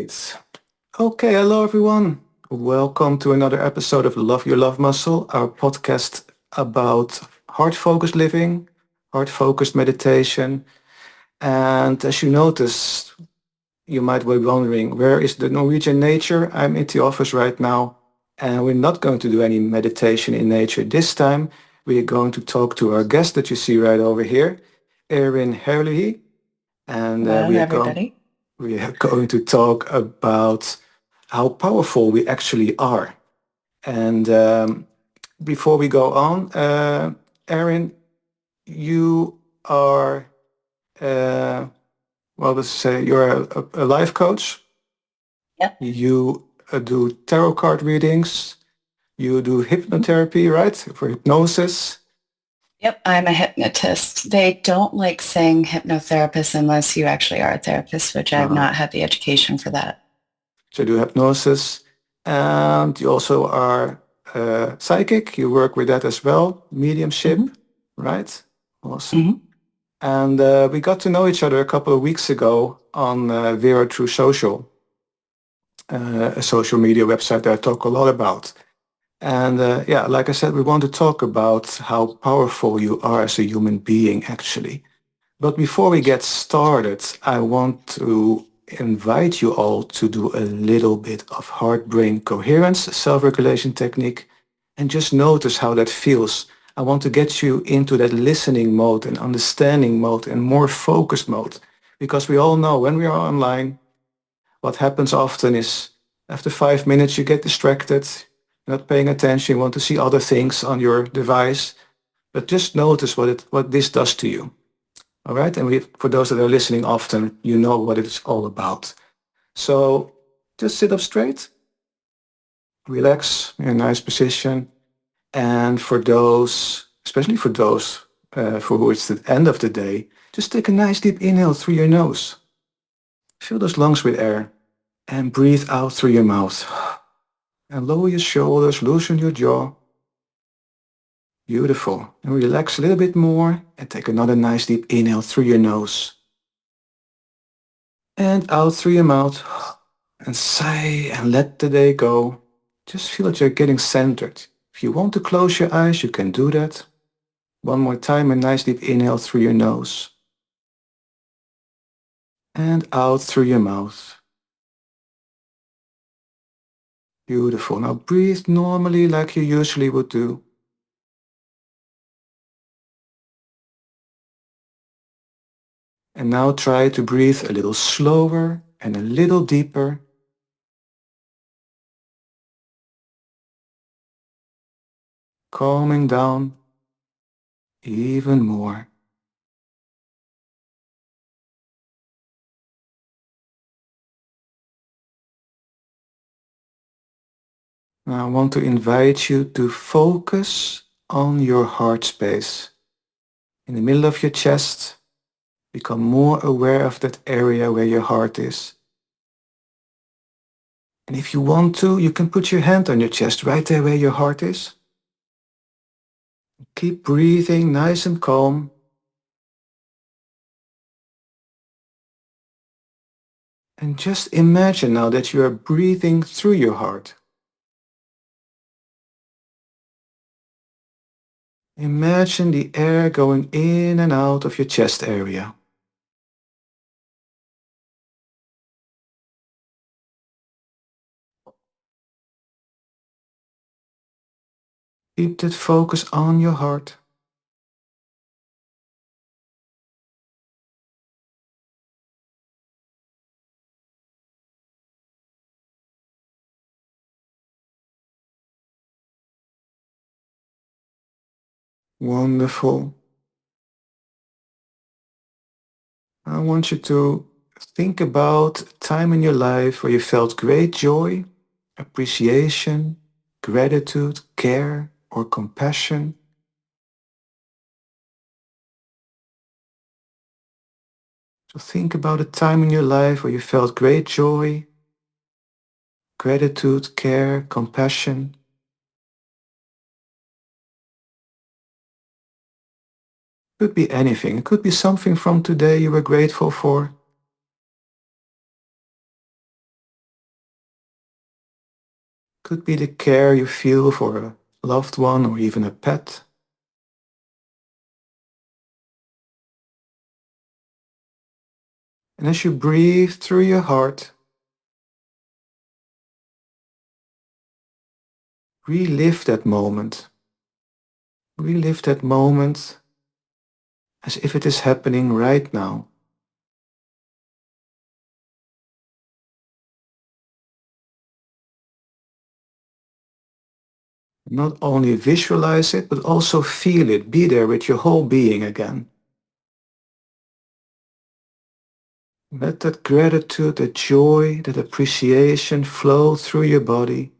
Great. Okay, hello everyone. Welcome to another episode of Love Your Love Muscle, our podcast about heart-focused living, heart-focused meditation. And as you noticed, you might be wondering, where is the Norwegian nature? I'm in the office right now, and we're not going to do any meditation in nature this time. We are going to talk to our guest that you see right over here, Erin Herlihy, and Hello, everybody. we are going to talk about how powerful we actually are. And before we go on, Erin, you are, uh, well, let's say you're a life coach. Yep. You do tarot card readings. You do hypnotherapy, right? For hypnosis. Yep. I'm a hypnotist. They don't like saying hypnotherapist unless you actually are a therapist, which I have Uh, not had the education for that. so you do hypnosis. And you also are psychic. You work with that as well. Mediumship, hmm right? Awesome. hmm And we got to know each other a couple of weeks ago on Vero True Social, a social media website that I talk a lot about. And yeah, like I said, we want to talk about how powerful you are as a human being, actually. But before we get started, I want to invite you all to do a little bit of heart-brain coherence, self-regulation technique, and just notice how that feels. I want to get you into that listening mode and understanding mode and more focused mode. Because we all know when we are online, what happens often is after 5 minutes you get distracted, you're not paying attention, you want to see other things on your device. But just notice what this does to you. All right. And for those that are listening often, you know what it's all about. So just sit up straight, relax in a nice position. And for those, especially for those for who it's the end of the day, just take a nice deep inhale through your nose. Fill those lungs with air and breathe out through your mouth. And lower your shoulders, loosen your jaw. Beautiful. And relax a little bit more and take another nice deep inhale through your nose and out through your mouth. And sigh and let the day go. Just feel that you're getting centered. If you want to close your eyes, you can do that. One more time, a nice deep inhale through your nose and out through your mouth. Beautiful. Now breathe normally like you usually would do. And now try to breathe a little slower and a little deeper. Calming down even more. Now I want to invite you to focus on your heart space. In the middle of your chest, become more aware of that area where your heart is. And if you want to, you can put your hand on your chest right there where your heart is. Keep breathing nice and calm. And just imagine now that you are breathing through your heart. Imagine the air going in and out of your chest area. Keep that focus on your heart. Wonderful. I want you to think about a time in your life where you felt great joy, appreciation, gratitude, care, or compassion. So think about a time in your life where you felt great joy, gratitude, care, compassion. Could be anything. It could be something from today you were grateful for. Could be the care you feel for a loved one or even a pet. And as you breathe through your heart, relive that moment. Relive that moment as if it is happening right now. Not only visualize it, but also feel it. Be there with your whole being again. Let that gratitude, that joy, that appreciation flow through your body.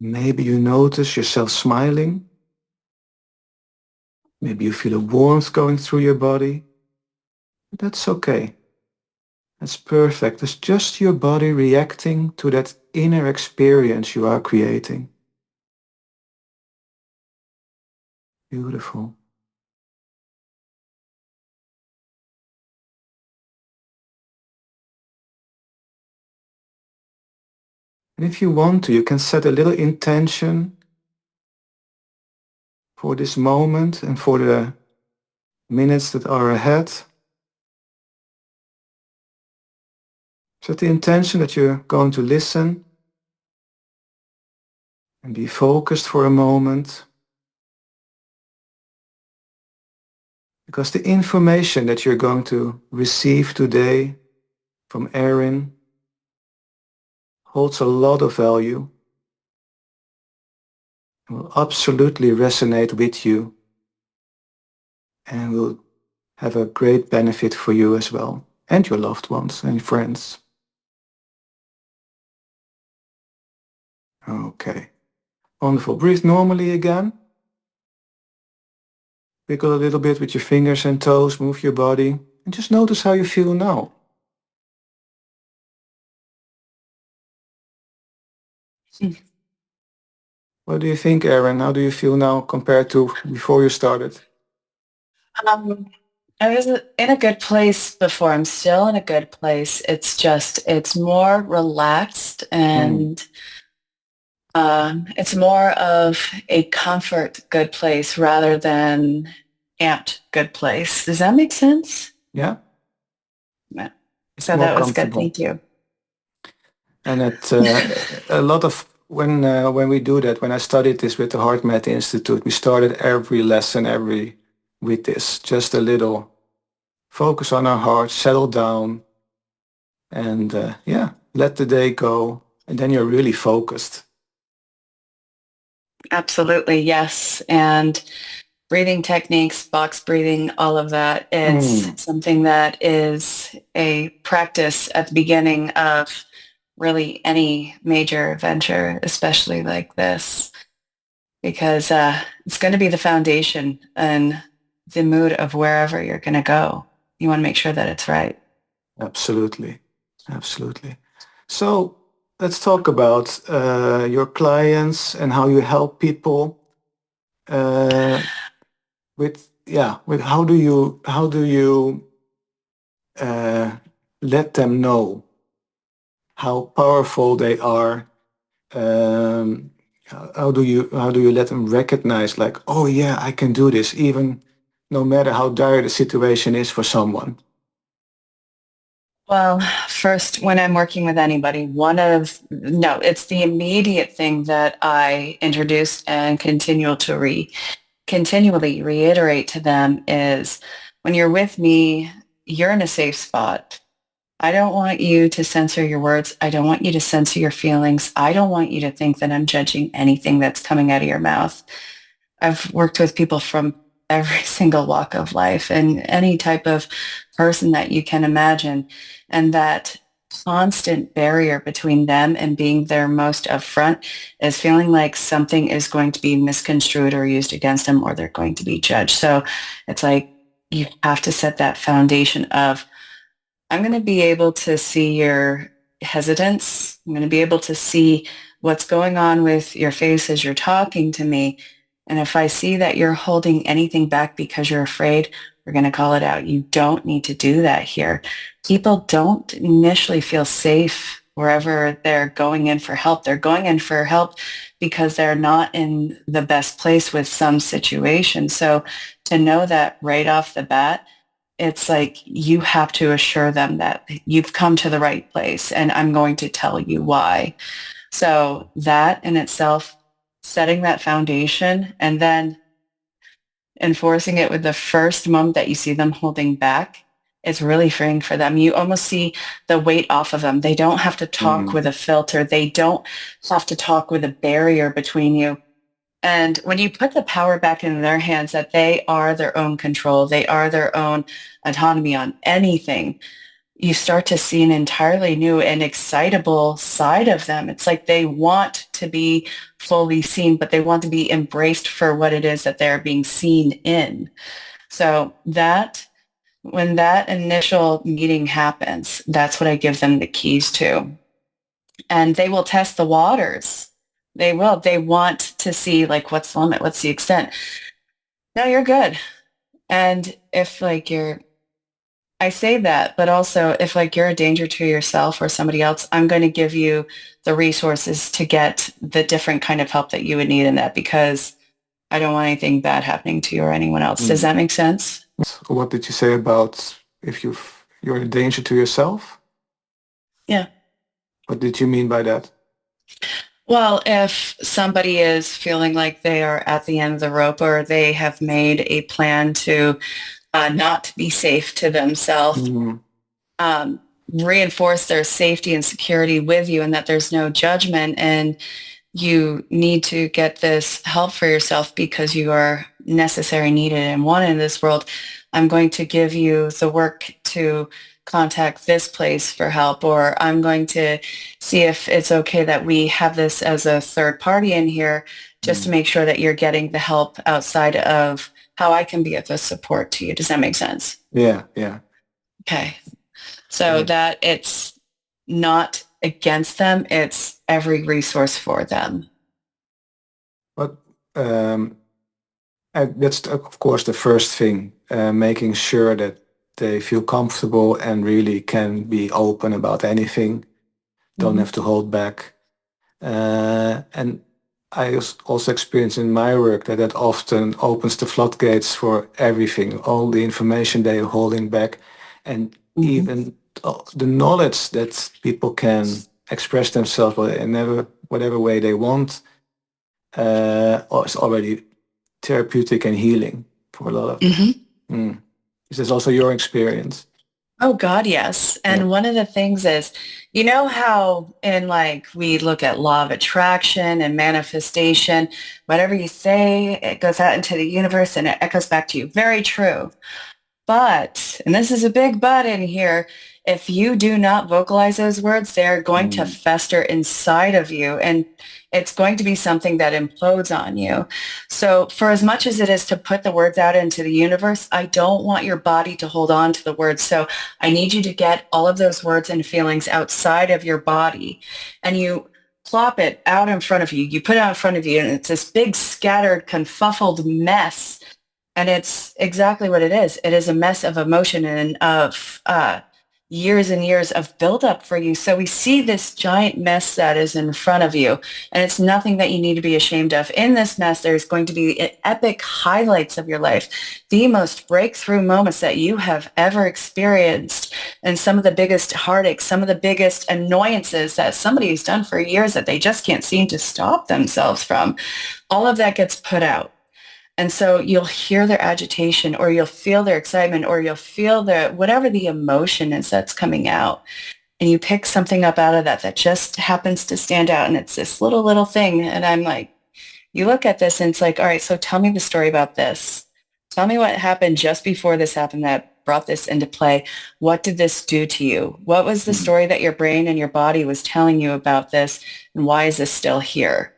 Maybe you notice yourself smiling. Maybe you feel a warmth going through your body. That's okay. That's perfect. It's just your body reacting to that inner experience you are creating. Beautiful. And if you want to, you can set a little intention for this moment and for the minutes that are ahead. Set the intention that you're going to listen and be focused for a moment. Because the information that you're going to receive today from Erin holds a lot of value and will absolutely resonate with you and will have a great benefit for you as well and your loved ones and friends. Okay, wonderful. Breathe normally again. Wiggle a little bit with your fingers and toes, move your body, and just notice how you feel now. What do you think, Erin? How do you feel now compared to before you started? Um, I was in a good place before. I'm still in a good place. It's just, it's more relaxed Mm. and it's more of a comfort good place rather than amped good place. Does that make sense? Yeah, Yeah. it's So more that was good. comfortable. Thank you. And a lot of when we do that, when I studied this with the HeartMath Institute, we started every lesson every with this, just a little focus on our heart, settle down, and yeah, let the day go, and then you're really focused. Absolutely. Yes. And breathing techniques, box breathing, all of that. It's Mm, something that is a practice at the beginning of really any major venture, especially like this, because it's going to be the foundation and the mood of wherever you're going to go. You want to make sure that it's right. absolutely, absolutely. So let's talk about your clients and how you help people. With yeah, with how do you uh, let them know how powerful they are? How do you let them recognize, like, oh yeah, I can do this, even no matter how dire the situation is for someone? Well, first, when I'm working with anybody, no, it's the immediate thing that I introduce and continually reiterate to them is when you're with me, you're in a safe spot. I don't want you to censor your words. I don't want you to censor your feelings. I don't want you to think that I'm judging anything that's coming out of your mouth. I've worked with people from every single walk of life and any type of person that you can imagine. And that constant barrier between them and being their most upfront is feeling like something is going to be misconstrued or used against them or they're going to be judged. So it's like you have to set that foundation of I'm going to be able to see hesitance. I'm going to be able to see what's going on with your face as you're talking to me. And if I see that you're holding anything back because you're afraid, we're going to call it out. You don't need to do that here. People don't initially feel safe wherever they're going in for help. They're going in for help because they're not in the best place with some situation. So to know that right off the bat, it's like you have to assure them that you've come to the right place and I'm going to tell you why. So that in itself, setting that foundation and then enforcing it with the first moment that you see them holding back is really freeing for them. You almost see the weight off of them. They don't have to talk Mm. with a filter. They don't have to talk with a barrier between you. And when you put the power back in their hands that they are their own control, they are their own autonomy on anything, you start to see an entirely new and excitable side of them. It's like they want to be fully seen, but they want to be embraced for what it is that they're being seen in. So that, when that initial meeting happens, that's what I give them the keys to. And they will test the waters. They will. They want to see, like, what's the limit? What's the extent? No, you're good. And if like I say that, but also if like you're a danger to yourself or somebody else, I'm going to give you the resources to get the different kind of help that you would need in that because I don't want anything bad happening to you or anyone else. Does Mm. that make sense? What did you say about if you're a danger to yourself? Yeah. What did you mean by that? Well, if somebody is feeling like they are at the end of the rope or they have made a plan to not be safe to themselves, Mm. um, reinforce their safety and security with you and that there's no judgment and you need to get this help for yourself because you are necessary, needed, and wanted in this world, I'm going to give you the work to contact this place for help, or I'm going to see if it's okay that we have this as a third party in here just to Mm. make sure that you're getting the help outside of how I can be of a support to you. Does that make sense? Yeah, yeah. Okay. So Yeah. that it's not against them, it's every resource for them. But that's of course the first thing, making sure that they feel comfortable and really can be open about anything, don't Mhm. have to hold back. And I also experience in my work that that often opens the floodgates for everything, all the information they are holding back, and Mhm. even the knowledge that people can express themselves in whatever way they want, is already therapeutic and healing for a lot of them. Mhm. Mm. Is this also your experience? Oh God, yes. Yeah. And one of the things is, you know how in like we look at law of attraction and manifestation, whatever you say, it goes out into the universe and it echoes back to you. Very true. But, and this is a big but in here, if you do not vocalize those words, they're going to Mm. fester inside of you and it's going to be something that implodes on you. So for as much as it is to put the words out into the universe, I don't want your body to hold on to the words. So I need you to get all of those words and feelings outside of your body and you plop it out in front of you. You put it out in front of you and it's this big scattered, confuffled mess and it's exactly what it is. It is a mess of emotion and of years and years of buildup for you. So we see this giant mess that is in front of you, and it's nothing that you need to be ashamed of. In this mess, there's going to be epic highlights of your life, the most breakthrough moments that you have ever experienced, and some of the biggest heartaches, some of the biggest annoyances that somebody's done for years that they just can't seem to stop themselves from. All of that gets put out. And so you'll hear their agitation or you'll feel their excitement or you'll feel their whatever the emotion is that's coming out. And you pick something up out of that that just happens to stand out. And it's this little thing. And I'm like, you look at this and it's like, all right, so tell me the story about this. Tell me what happened just before this happened that brought this into play. What did this do to you? What was the Mm. story that your brain and your body was telling you about this? And why is this still here?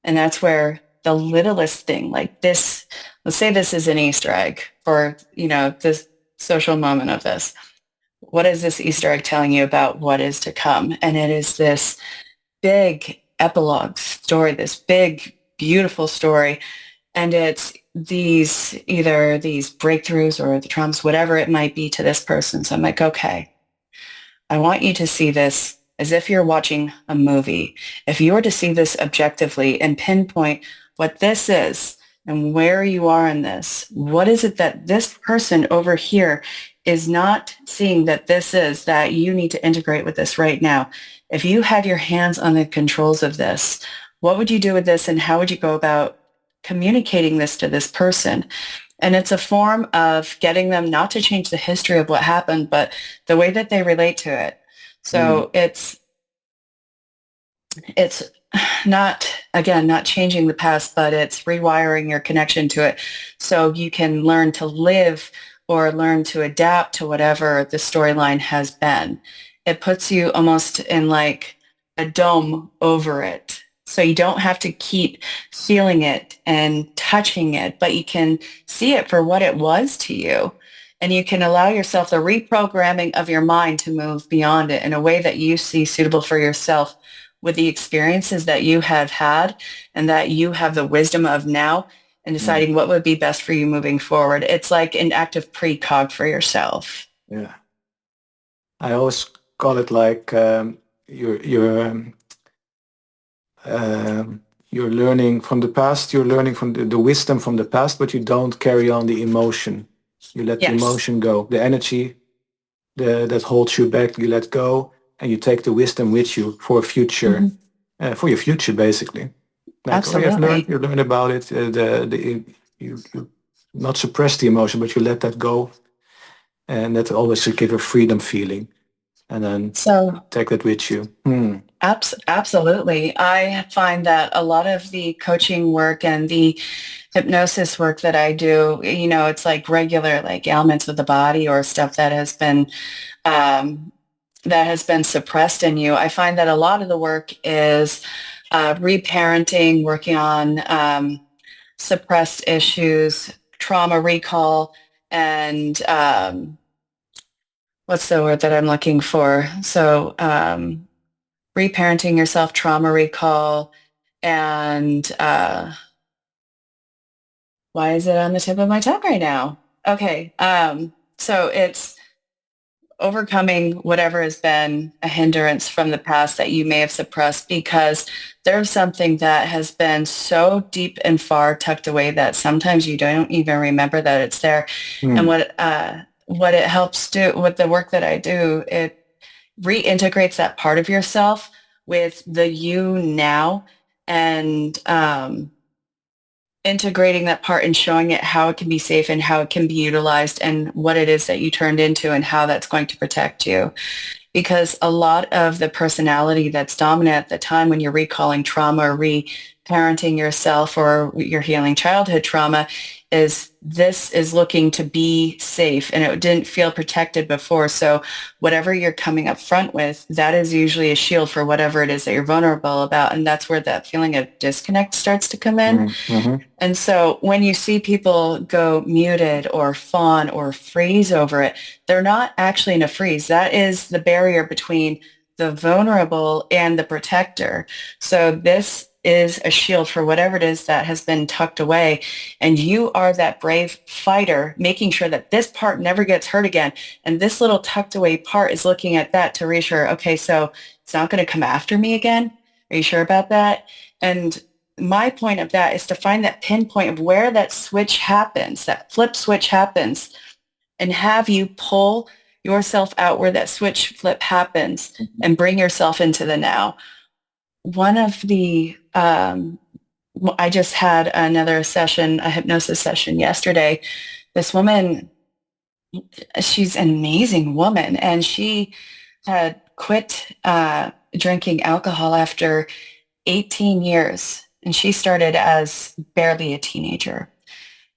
And that's where the littlest thing like this, let's say this is an Easter egg for, this social moment of this. what is this Easter egg telling you about what is to come? And it is this big epilogue story, this big, beautiful story. And it's either these breakthroughs or the traumas, whatever it might be to this person. So I'm like, okay, I want you to see this as if you're watching a movie. If you were to see this objectively and pinpoint what this is and where you are in this, what is it that this person over here is not seeing that this is that you need to integrate with this right now? If you had your hands on the controls of this, what would you do with this and how would you go about communicating this to this person? And it's a form of getting them not to change the history of what happened, but the way that they relate to it. Mm, So it's not, again, not changing the past, but it's rewiring your connection to it so you can learn to live or learn to adapt to whatever the storyline has been. It puts you almost in like a dome over it. So you don't have to keep feeling it and touching it, but you can see it for what it was to you. And you can allow yourself the reprogramming of your mind to move beyond it in a way that you see suitable for yourself with the experiences that you have had and that you have the wisdom of now and mm, deciding what would be best for you moving forward. It's like an active precog for yourself. yeah. I always call it like you're learning from the past. You're learning from the wisdom from the past, but you don't carry on the emotion. You let the Yes. emotion go. The energy that holds you back, you let go, and you take the wisdom with you Mhm. for your future, basically. Like, oh, Absolutely. you learn about it. You not suppress the emotion, but you let that go, and that always should give a freedom feeling, and then So take that with you. Hmm. absolutely. I find that a lot of the coaching work and the hypnosis work that I do, it's like regular like ailments of the body or stuff um, that has been suppressed in you. I find that a lot of the work is reparenting, working on suppressed issues, trauma recall, and what's the word that I'm looking for? So reparenting yourself, trauma recall, and why is it on the tip of my tongue right now? Okay. So it's overcoming whatever has been a hindrance from the past that you may have suppressed because there's something that has been so deep and far tucked away that sometimes you don't even remember that it's there. And Hmm. what it helps do with the work that I do, it reintegrates that part of yourself with the you now and integrating that part and showing it how it can be safe and how it can be utilized and what it is that you turned into and how that's going to protect you. Because a lot of the personality that's dominant at the time when you're recalling trauma or re-parenting yourself or you're healing childhood trauma is this is looking to be safe and it didn't feel protected before. So whatever you're coming up front with, that is usually a shield for whatever it is that you're vulnerable about. And that's where that feeling of disconnect starts to come in. Hmm. Hmm. And so when you see people go muted or fawn or freeze over it, they're not actually in a freeze. That is the barrier between the vulnerable and the protector. So this is a shield for whatever it is that has been tucked away. And you are that brave fighter, making sure that this part never gets hurt again. And this little tucked away part is looking at that to reassure, okay, so it's not going to come after me again. Are you sure about that? And my point of that is to find that pinpoint of where that switch happens, that flip switch happens, and have you pull yourself out where that switch flip happens and bring yourself into the now. One of the, I just had another session, a hypnosis session yesterday. This woman, she's an amazing woman, and she had quit drinking alcohol after 18 years, and she started as barely a teenager.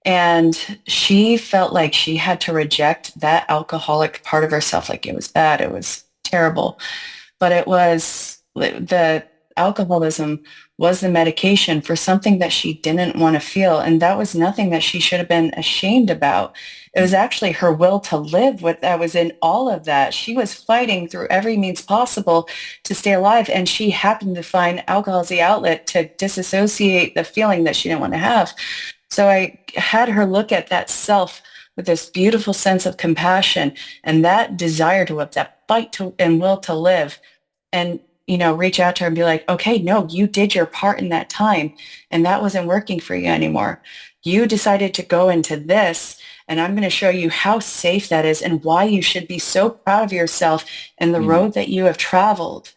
And she felt like she had to reject that alcoholic part of herself, like it was bad, it was terrible. But it was the alcoholism was the medication for something that she didn't want to feel. And that was nothing that she should have been ashamed about. It was actually her will to live what that was in all of that. She was fighting through every means possible to stay alive. And she happened to find alcohol as the outlet to disassociate the feeling that she didn't want to have. So I had her look at that self with this beautiful sense of compassion and that desire to live, that fight to and will to live, and reach out to her and be like, okay, no, you did your part in that time and that wasn't working for you anymore. You decided to go into this, and I'm going to show you how safe that is and why you should be so proud of yourself and the Mm. road that you have traveled.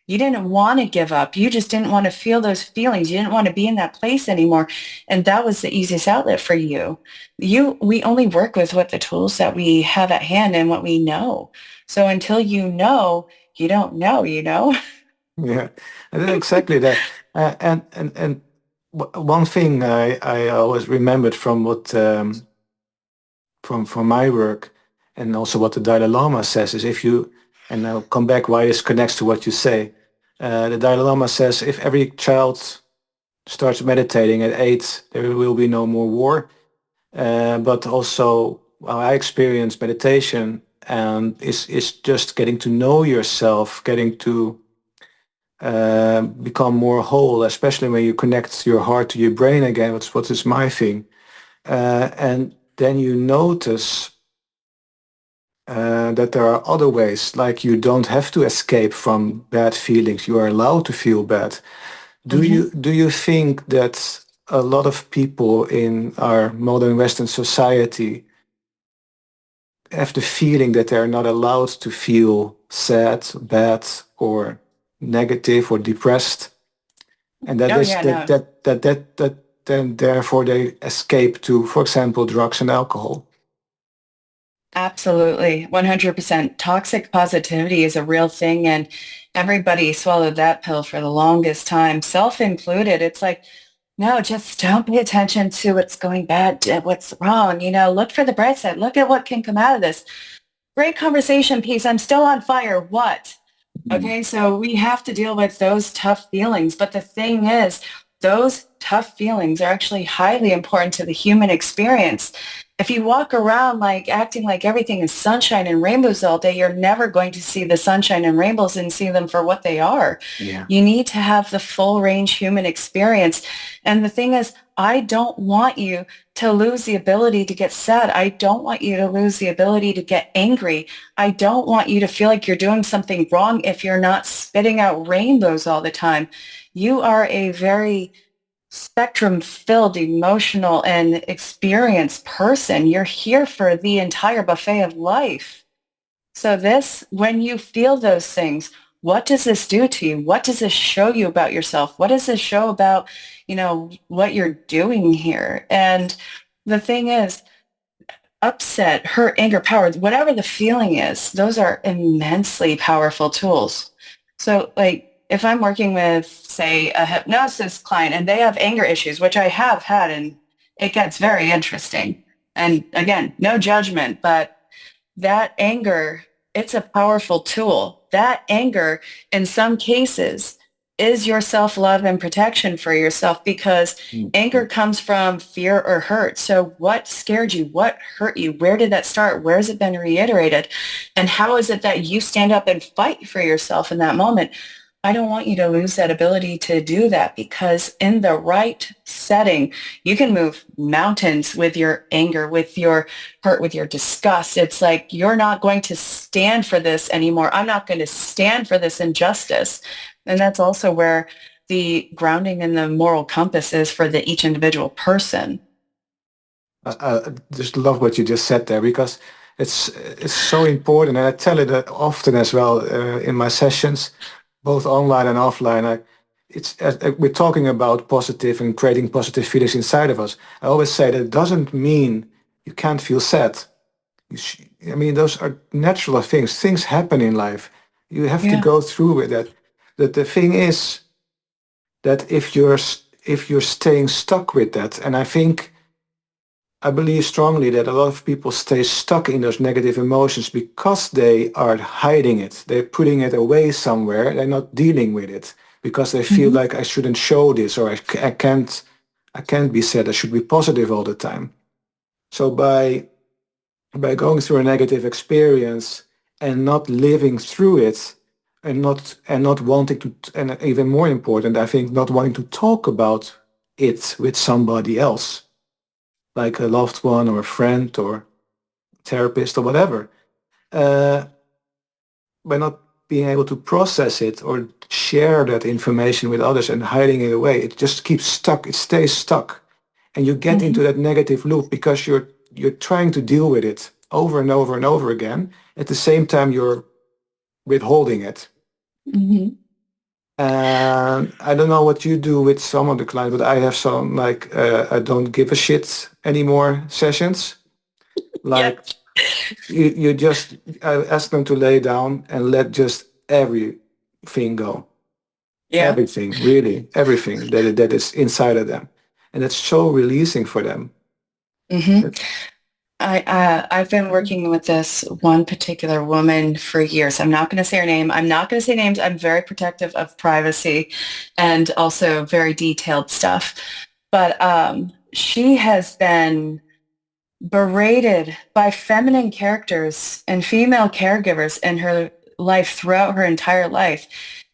You didn't want to give up. You just didn't want to feel those feelings. You didn't want to be in that place anymore. And that was the easiest outlet for you. We only work with what the tools that we have at hand and what we know. So until you don't know. Yeah, and then exactly that. One thing I always remembered from what from my work, and also what the Dalai Lama says, is if you, and I'll come back why this connects to what you say. The Dalai Lama says if every child starts meditating at 8, there will be no more war. But also, well, I experience meditation and is just getting to know yourself, getting to become more whole, especially when you connect your heart to your brain again. What is my thing? And then you notice that there are other ways, like you don't have to escape from bad feelings. You are allowed to feel bad. Mhm. Do you think that a lot of people in our modern Western society have the feeling that they're not allowed to feel sad, bad, or negative or depressed, and that Oh is yeah, no. that then therefore they escape to, for example, drugs and alcohol? Absolutely. 100%. Toxic positivity is a real thing, and everybody swallowed that pill for the longest time, self included. It's like, no, just don't pay attention to what's going bad, what's wrong. Look for the bright side. Look at what can come out of this. Great conversation piece. I'm still on fire. What? Mm. Okay, so we have to deal with those tough feelings. But the thing is, those tough feelings are actually highly important to the human experience. If you walk around like acting like everything is sunshine and rainbows all day, you're never going to see the sunshine and rainbows and see them for what they are. Yeah. You need to have the full range human experience. And the thing is, I don't want you to lose the ability to get sad. I don't want you to lose the ability to get angry. I don't want you to feel like you're doing something wrong if you're not spitting out rainbows all the time. You are a very spectrum filled emotional and experienced person. You're here for the entire buffet of life. So this, when you feel those things, what does this do to you? What does this show you about yourself? What does this show about, what you're doing here? And the thing is, upset, hurt, anger, power, whatever the feeling is, those are immensely powerful tools. So like if I'm working with, say, a hypnosis client and they have anger issues, which I have had, and it gets very interesting. And again, no judgment, but that anger, it's a powerful tool. That anger, in some cases, is your self-love and protection for yourself because anger Mhm. comes from fear or hurt. So what scared you? What hurt you? Where did that start? Where has it been reiterated? And how is it that you stand up and fight for yourself in that moment? I don't want you to lose that ability to do that because in the right setting, you can move mountains with your anger, with your hurt, with your disgust. It's like, you're not going to stand for this anymore. I'm not going to stand for this injustice. And that's also where the grounding and the moral compass is for each individual person. I just love what you just said there, because it's so important, and I tell it often as well in my sessions, both online and offline. We're talking about positive and creating positive feelings inside of us. I always say that it doesn't mean you can't feel sad. I mean, those are natural things. Things happen in life. You have to Yeah. go through with that. That the thing is that if you're staying stuck with that, and I believe strongly that a lot of people stay stuck in those negative emotions because they are hiding it. They're putting it away somewhere. They're not dealing with it. because they feel Mhm. like I shouldn't show this, or I can't be sad. I should be positive all the time. So by going through a negative experience and not living through it, and not wanting to, and even more important, I think, not wanting to talk about it with somebody else, like a loved one or a friend or therapist or whatever, uh, by not being able to process it or share that information with others and hiding it away, it just keeps stuck. It stays stuck, and you get into Mhm. that negative loop because you're trying to deal with it over and over and over again. At the same time, you're withholding it. Mhm. And I don't know what you do with some of the clients, but I have some, like, I don't give a shit anymore sessions. Yeah. Like, you just, I ask them to lay down and let just everything go. Yeah. Everything, really, everything that is inside of them. And it's so releasing for them. Hmm. I've been working with this one particular woman for years. I'm not going to say her name. I'm not going to say names. I'm very protective of privacy and also very detailed stuff. But she has been berated by feminine characters and female caregivers in her life throughout her entire life.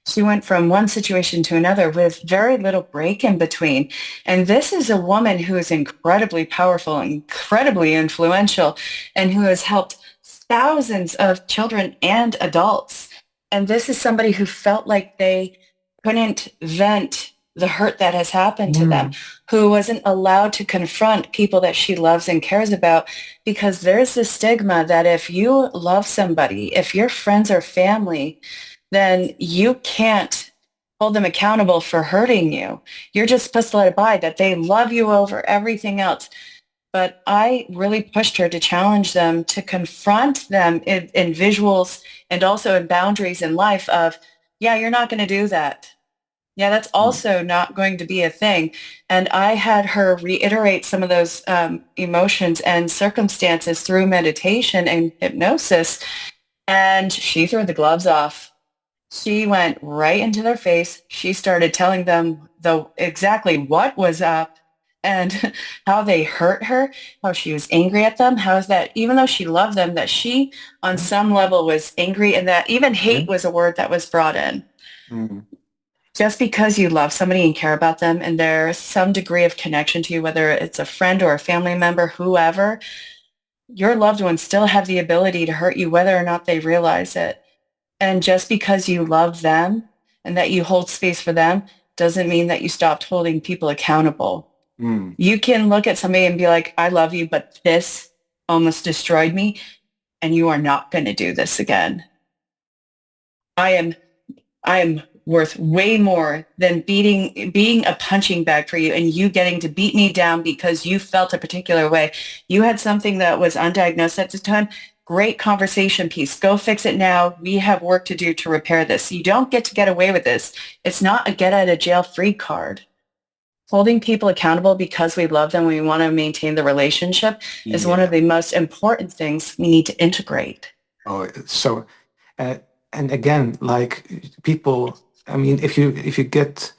She went from one situation to another with very little break in between. And this is a woman who is incredibly powerful, incredibly influential, and who has helped thousands of children and adults. And this is somebody who felt like they couldn't vent the hurt that has happened to them, Mm, who wasn't allowed to confront people that she loves and cares about, because there's this stigma that if you love somebody, if you're friends or family, then you can't hold them accountable for hurting you. You're just supposed to let it by, that they love you over everything else. But I really pushed her to challenge them, to confront them in visuals and also in boundaries in life of, yeah, you're not going to do that. Yeah, that's mm, also not going to be a thing. And I had her reiterate some of those emotions and circumstances through meditation and hypnosis, and she threw the gloves off. She went right into their face. She started telling them exactly what was up and how they hurt her, how she was angry at them, how is that even though she loved them, that she on yeah, some level was angry, and that even yeah, hate was a word that was brought in. mm, Just because you love somebody and care about them and there's some degree of connection to you, whether it's a friend or a family member, whoever, your loved ones still have the ability to hurt you whether or not they realize it. And just because you love them and that you hold space for them doesn't mean that you stopped holding people accountable. mm, You can look at somebody and be like, I love you, but this almost destroyed me, and you are not going to do this again. I am I am worth way more than being a punching bag for you and you getting to beat me down because you felt a particular way. You had something that was undiagnosed at the time. Great conversation piece. Go fix it now. We have work to do to repair this. You don't get away with this. It's not a get out of jail free card. Holding people accountable because we love them, we want to maintain the relationship, is one of yeah. the most important things we need to integrate. Oh, so, uh, and again, like, people, I mean, if you get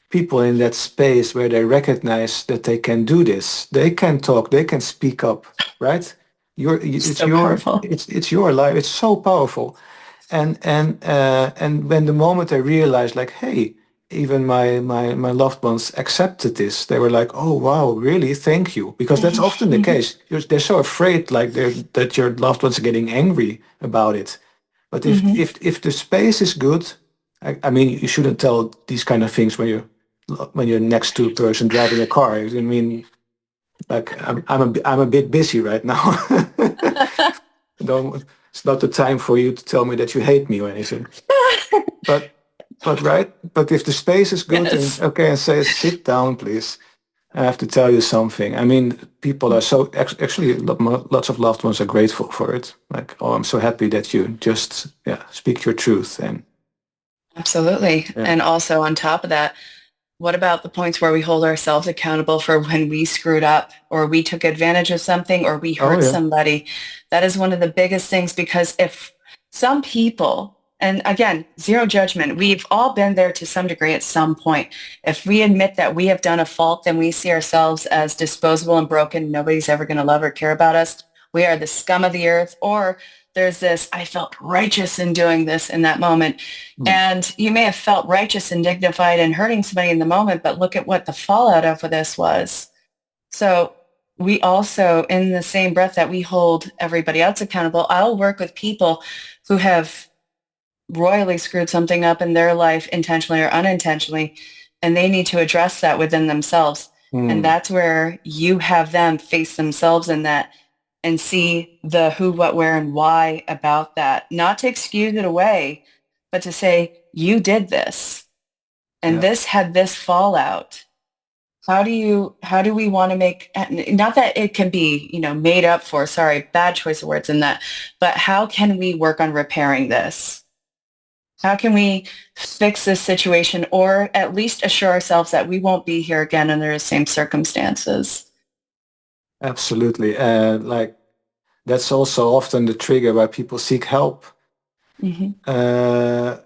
people in that space where they recognize that they can do this, they can talk, they can speak up, right? It's So your, powerful. it's your life. It's so powerful. And when the moment I realized, like, hey, even my loved ones accepted this, they were like, oh wow, really, thank you, because that's often the Mhm. case. They're so afraid, like, that your loved ones are getting angry about it. But if Mhm. if if the space is good, I mean, you shouldn't tell these kind of things when you're next to a person driving a car. I mean, like, I'm a bit busy right now. Don't, it's not the time for you to tell me that you hate me or anything. But right. But if the space is good, and Yes. okay, and says, sit down, please. I have to tell you something. I mean, people are so, actually, lots of loved ones are grateful for it. Like, oh, I'm so happy that you just, yeah, speak your truth. And Absolutely. yeah. And also on top of that, what about the points where we hold ourselves accountable for when we screwed up or we took advantage of something or we Oh hurt yeah. somebody? That is one of the biggest things, because if some people And again, zero judgment. We've all been there to some degree at some point. If we admit that we have done a fault, then we see ourselves as disposable and broken. Nobody's ever going to love or care about us. We are the scum of the earth. Or there's this, I felt righteous in doing this in that moment. Mm. And you may have felt righteous and dignified in hurting somebody in the moment, but look at what the fallout of this was. So we also, in the same breath that we hold everybody else accountable, I'll work with people who have royally screwed something up in their life intentionally or unintentionally, and they need to address that within themselves. And Mm. that's where you have them face themselves in that and see the who, what, where, and why about that. Not to excuse it away, but to say, you did this and Yeah, this had this fallout. How do we want to make, not that it can be, made up for, sorry, bad choice of words in that, but how can we work on repairing this? How can we fix this situation or at least assure ourselves that we won't be here again under the same circumstances? absolutely. And like that's also often the trigger why people seek help, Hmm. uh,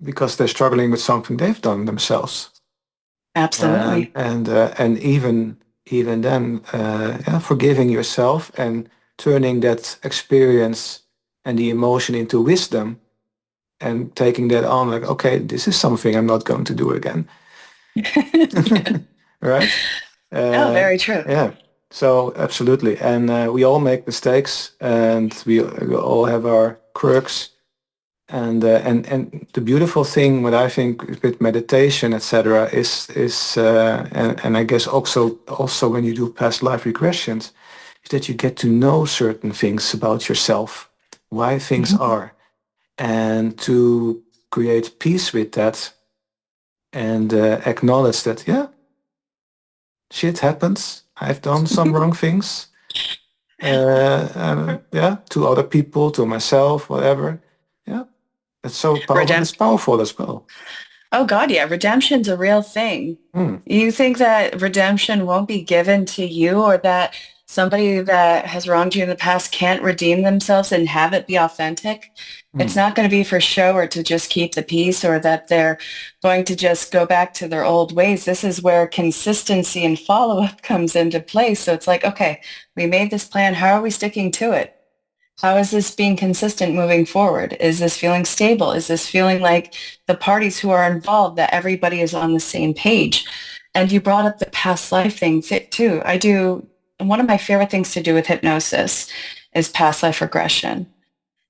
because they're struggling with something they've done themselves. Absolutely. And even then, yeah, forgiving yourself and turning that experience and the emotion into wisdom and taking that on like, okay, this is something I'm not going to do again. Yeah. Right? No, Uh, very true. yeah. So absolutely, and we all make mistakes, and we all have our quirks. And the beautiful thing, what I think with meditation, etc., and I guess also when you do past life regressions, is that you get to know certain things about yourself, why things Mhm. are, and to create peace with that and acknowledge that, yeah, shit happens. I've done some wrong things. Yeah, to other people, to myself, whatever. Yeah, it's so powerful. It's Redemption. powerful as well. Oh God, yeah. Redemption's a real thing. Hmm. You think that redemption won't be given to you or that somebody that has wronged you in the past can't redeem themselves and have it be authentic? It's Hmm. not going to be for show or to just keep the peace or that they're going to just go back to their old ways. This is where consistency and follow-up comes into play. So it's like, okay, we made this plan. How are we sticking to it? How is this being consistent moving forward? Is this feeling stable? Is this feeling like the parties who are involved, that everybody is on the same page? And you brought up the past life thing too. I do, one of my favorite things to do with hypnosis is past life regression.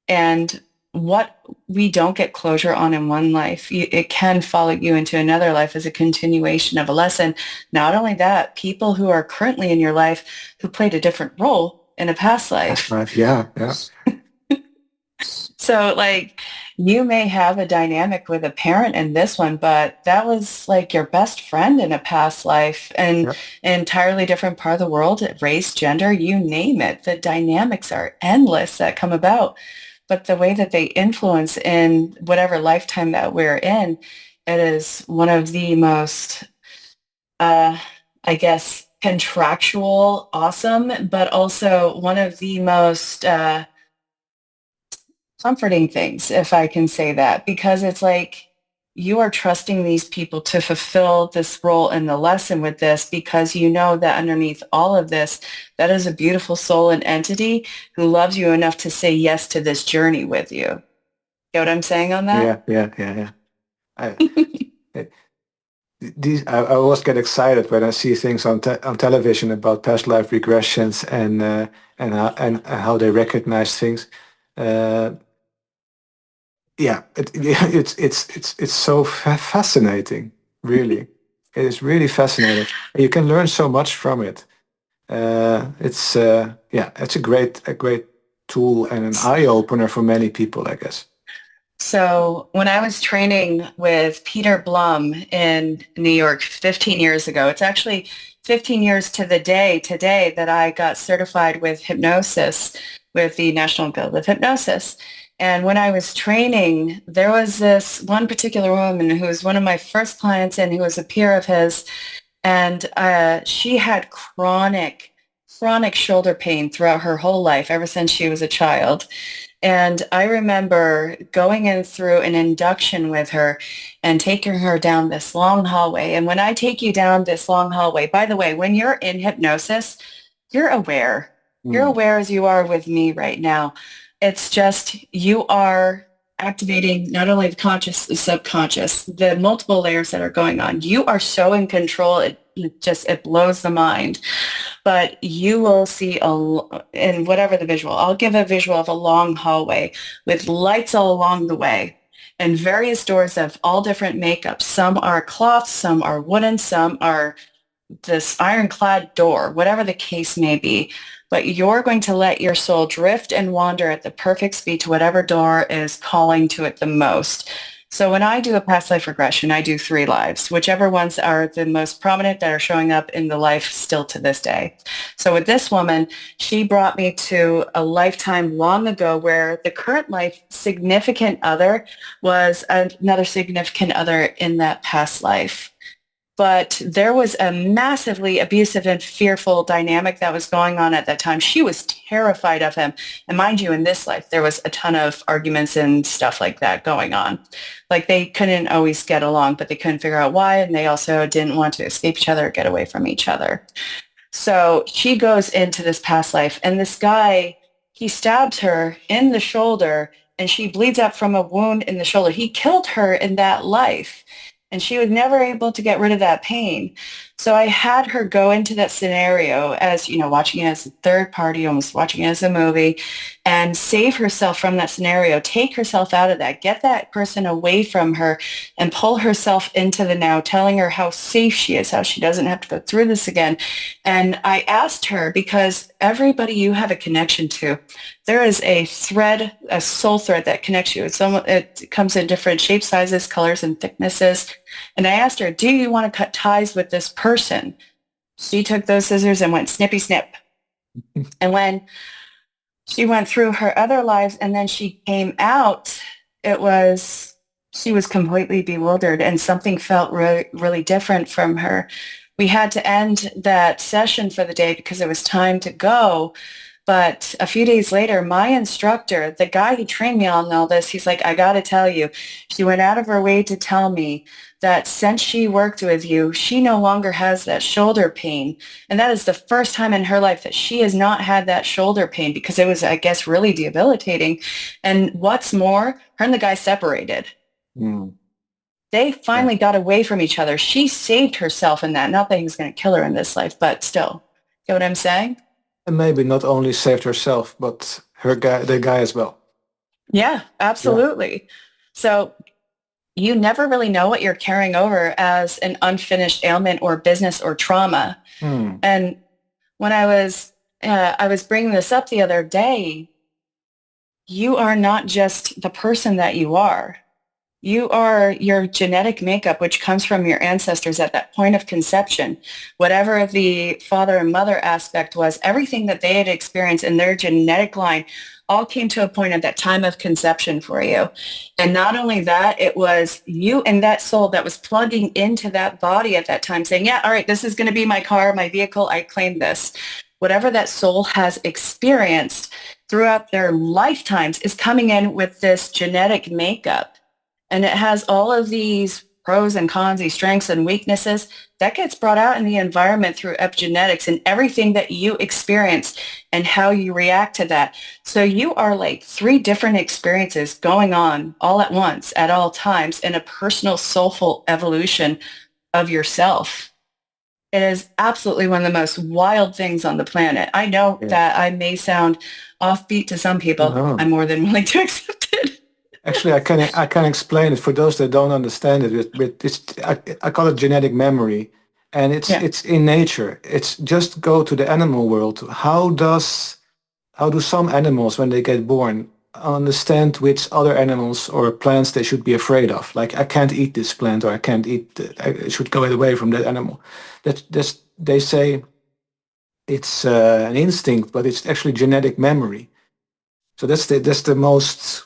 And what we don't get closure on in one life, it can follow you into another life as a continuation of a lesson. Not only that, people who are currently in your life who played a different role in a past Past life. life, yeah, yeah, So like you may have a dynamic with a parent in this one, but that was like your best friend in a past life and yeah, an entirely different part of the world, race, gender, you name it. The dynamics are endless that come about, but the way that they influence in whatever lifetime that we're in, it is one of the most, uh, I guess, contractual, awesome, but also one of the most, comforting things, if I can say that, because it's like you are trusting these people to fulfill this role in the lesson with this because you know that underneath all of this, that is a beautiful soul and entity who loves you enough to say yes to this journey with you. Get what I'm saying on that? yeah, yeah, yeah, yeah. I, I always get excited when I see things on television about past life regressions and how they recognize things. Uh, yeah, it's so fascinating. Really, it is really fascinating. You can learn so much from it. It's yeah, it's a great tool and an eye opener for many people, I guess. So when I was training with Peter Blum in New York 15 years ago, it's actually 15 years to the day today that I got certified with hypnosis with the National Guild of Hypnosis. And when I was training, there was this one particular woman who was one of my first clients and who was a peer of his. And she had chronic shoulder pain throughout her whole life, ever since she was a child. And I remember going in through an induction with her and taking her down this long hallway. And when I take you down this long hallway, by the way, when you're in hypnosis, you're aware. You're Mm. aware as you are with me right now. It's just you are activating not only the conscious, the subconscious, the multiple layers that are going on. You are so in control. It blows the mind. But you will see in whatever the visual, I'll give a visual of a long hallway with lights all along the way and various doors of all different makeups. Some are cloth, some are wooden, some are this ironclad door, whatever the case may be. But you're going to let your soul drift and wander at the perfect speed to whatever door is calling to it the most. So when I do a past life regression, I do 3 lives, whichever ones are the most prominent that are showing up in the life still to this day. So with this woman, she brought me to a lifetime long ago where the current life significant other was another significant other in that past life. But there was a massively abusive and fearful dynamic that was going on at that time. She was terrified of him. And mind you, in this life, there was a ton of arguments and stuff like that going on. Like they couldn't always get along, but they couldn't figure out why. And they also didn't want to escape each other or get away from each other. So she goes into this past life and this guy, he stabbed her in the shoulder and she bleeds out from a wound in the shoulder. He killed her in that life and she was never able to get rid of that pain. So I had her go into that scenario as, watching it as a third party, almost watching it as a movie, and save herself from that scenario, take herself out of that, get that person away from her and pull herself into the now, telling her how safe she is, how she doesn't have to go through this again. And I asked her, because everybody you have a connection to, there is a thread, a soul thread that connects you. It comes in different shapes, sizes, colors, and thicknesses. And I asked her, do you want to cut ties with this person? She took those scissors and went snippy snip. And when she went through her other lives and then she came out, she was completely bewildered and something felt really, really different from her. We had to end that session for the day because it was time to go. But a few days later, my instructor, the guy who trained me on all this, he's like, I got to tell you, she went out of her way to tell me that since she worked with you, she no longer has that shoulder pain. And that is the first time in her life that she has not had that shoulder pain because it was, I guess, really debilitating. And what's more, her and the guy separated. Mm. They Yeah. finally got away from each other. She saved herself in that. Not that he was going to kill her in this life, but still. Get what I'm saying? And maybe not only saved herself, but the guy as well. Yeah, Yeah. absolutely. So you never really know what you're carrying over as an unfinished ailment or business or trauma. Hmm. And when I was bringing this up the other day, you are not just the person that you are. You are your genetic makeup, which comes from your ancestors at that point of conception. Whatever the father and mother aspect was, everything that they had experienced in their genetic line all came to a point at that time of conception for you. And not only that, it was you and that soul that was plugging into that body at that time saying, yeah, all right, this is going to be my car, my vehicle, I claim this. Whatever that soul has experienced throughout their lifetimes is coming in with this genetic makeup. And it has all of these pros and cons, these strengths and weaknesses that gets brought out in the environment through epigenetics and everything that you experience and how you react to that. So you are like 3 different experiences going on all at once at all times in a personal soulful evolution of yourself. It is absolutely one of the most wild things on the planet. I know Yeah. that I may sound offbeat to some people. No. I'm more than willing to accept it. Actually, I can explain it for those that don't understand it. I call it genetic memory, and it's Yeah. it's in nature. It's just go to the animal world. How do some animals, when they get born, understand which other animals or plants they should be afraid of? Like, I can't eat this plant, or I can't I should go away from that animal. They say it's an instinct, but it's actually genetic memory. So that's the most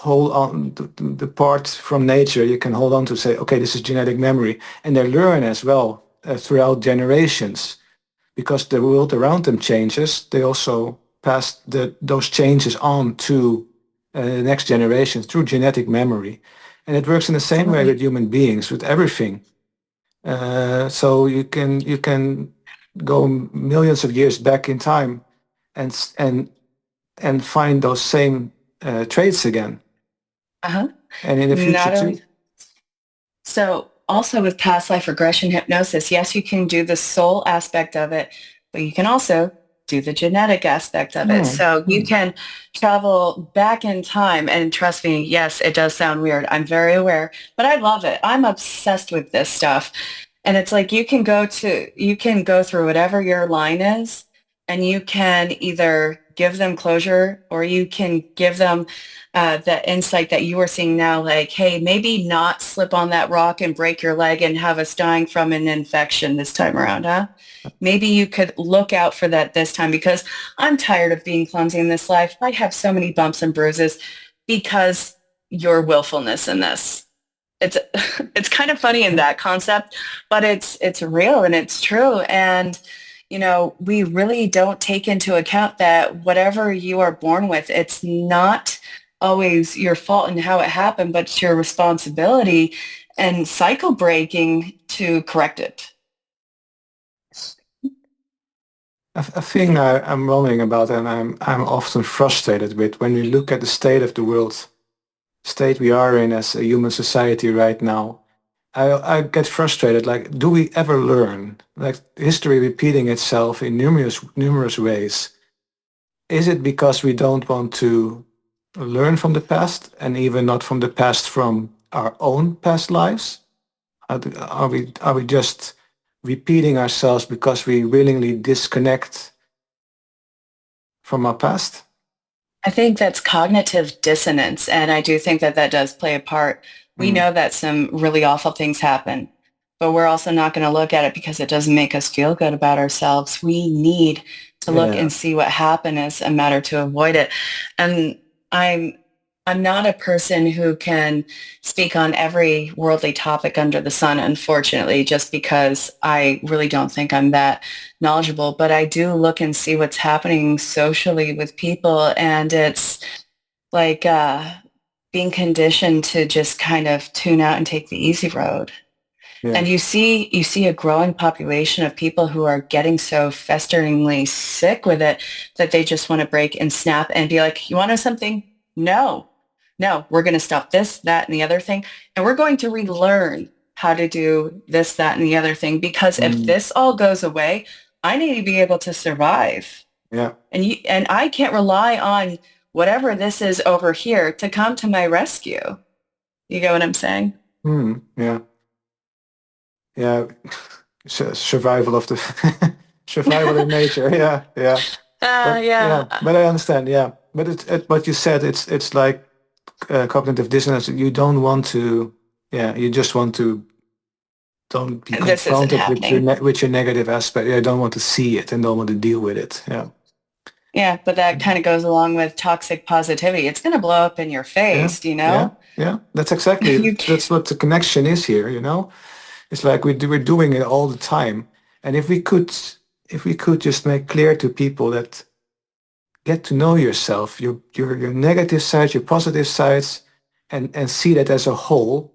hold on the part from nature you can hold on to, say, okay, this is genetic memory, and they learn as well throughout generations, because the world around them changes. They also pass those changes on to next generation through genetic memory. And it works in the same way with Absolutely. human beings, with everything. So you can go millions of years back in time and and find those same traits again. Uh-huh. And in the future Not too. only So also with past life regression hypnosis, yes, you can do the soul aspect of it, but you can also do the genetic aspect of it. Hmm. So you Hmm. can travel back in time, and trust me, yes, it does sound weird. I'm very aware, but I love it. I'm obsessed with this stuff. And it's like you can go through whatever your line is, and you can either give them closure or you can give them the insight that you are seeing now, like, hey, maybe not slip on that rock and break your leg and have us dying from an infection this time around, huh? Maybe you could look out for that this time because I'm tired of being clumsy in this life. I have so many bumps and bruises because your willfulness in this. It's it's kind of funny in that concept, but it's real and it's true. And we really don't take into account that whatever you are born with, it's not always your fault and how it happened, but it's your responsibility and cycle breaking to correct it. A thing I'm wondering about, and I'm often frustrated with, when we look at the state of the world, state we are in as a human society right now. I get frustrated. Like, do we ever learn? Like history repeating itself in numerous ways. Is it because we don't want to learn from the past, and even not from the past from our own past lives? Are we just repeating ourselves because we willingly disconnect from our past? I think that's cognitive dissonance, and I do think that that does play a part. We Mm, know that some really awful things happen, but we're also not going to look at it because it doesn't make us feel good about ourselves. We need to look yeah, and see what happened as a matter to avoid it. And I'm I'm not a person who can speak on every worldly topic under the sun, unfortunately, just because I really don't think I'm that knowledgeable, but I do look and see what's happening socially with people. And it's like being conditioned to just kind of tune out and take the easy road. yeah. And you see a growing population of people who are getting so festeringly sick with it that they just want to break and snap and be like, you want to know something? No, no, we're going to stop this, that, and the other thing. And we're going to relearn how to do this, that, and the other thing. Because if Mm, this all goes away, I need to be able to survive. yeah. And I can't rely on whatever this is over here to come to my rescue. You get what I'm saying? Yeah. Yeah. Survival of the survival in nature. Yeah, yeah. Yeah. But I understand. Yeah, but what you said, it's like cognitive dissonance. You don't want to. Yeah, you just want to don't be This isn't confronted with happening. with your negative aspect. Yeah, don't want to see it and don't want to deal with it. Yeah, Yeah, but that kind of goes along with toxic positivity. It's going to blow up in your yeah, face, yeah, you know? yeah. That's exactly You that's what the connection is here. It's like we're doing it all the time. And if we could just make clear to people that get to know yourself, your negative sides, your positive sides, and see that as a whole,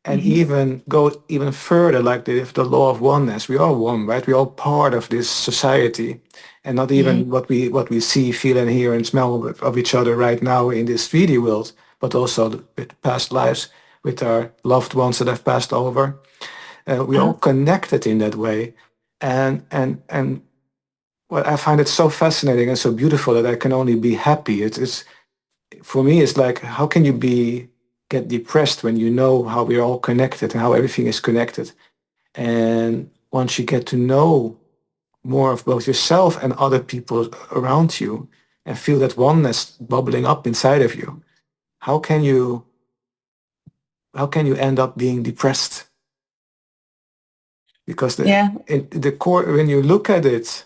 and Mhm. even go even further, like the law of oneness. We are one, right? We're all part of this society, and not Mhm. even what we see, feel, and hear and smell of each other right now in this 3D world, but also with past lives, with our loved ones that have passed over. We Uh-huh. all connected in that way, and well, I find it so fascinating and so beautiful that I can only be happy. It's for me, it's like, how can you get depressed when you know how we're all connected and how everything is connected? And once you get to know more of both yourself and other people around you and feel that oneness bubbling up inside of you, how can you how can you end up being depressed? Because Yeah. the core, when you look at it,